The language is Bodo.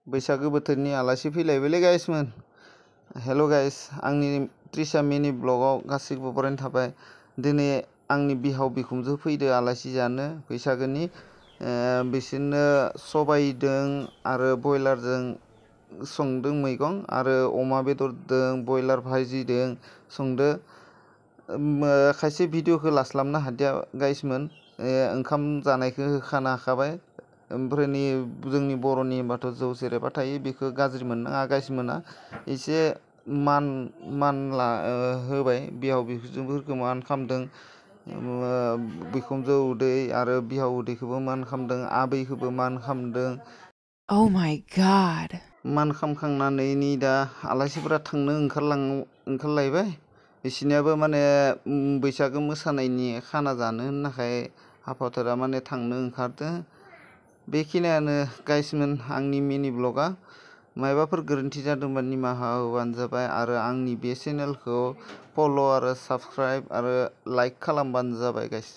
बैसागो बोथोरनि आलासि फैलायबायलै गाइसमोन। हेल' गाइस, आंनि त्रिसा मिनि ब्लगाव गासैखौबो बरायनाय थाबाय। दिनै आंनि बिहाव बिखुनजो फैदो आलासि जानो बैसागोनि। बिसोरनो सबायजों आरो बयलारजों संदों मैगं आरो अमा बेदरजों बयलार भाजिजों संदो। खायसे भिडिअखौ लास्लाबनो हादिया गाइसमोन। ओंखाम जानायखौ होखानो हाखाबाय। ओमफ्राय जोंनि बर'नि होनबाथ' जौ सेरेबा थायो, बेखौ गाज्रि मोननाङा गाइसमोना। एसे मान होबाय, बिहाव बिखुनजोफोरखौ मान खालामदों। बिखुनजो उदै आरो बिहाव उदैखौबो मान खालामदों, आबैखौबो मान खालामदों। Oh my God. मान खालामखांनानै दा आलासिफोरा थांनो ओंखारलायबाय। बिसोरनियाबो माने बैसागो मोसानायनि खाना जानो होननायखाय आफादफोरा माने थांनो ओंखारदों। बेखिनियानो गाइसमोन आंनि मिनि ब्लगा। मायबाफोर गोरोन्थि जादोंबा निमाहा होबानो जाबाय आरो आंनि बे चेनेलखौ फल' आरो साबस्क्राइब आरो लाइक खालामबानो जाबाय गाइस।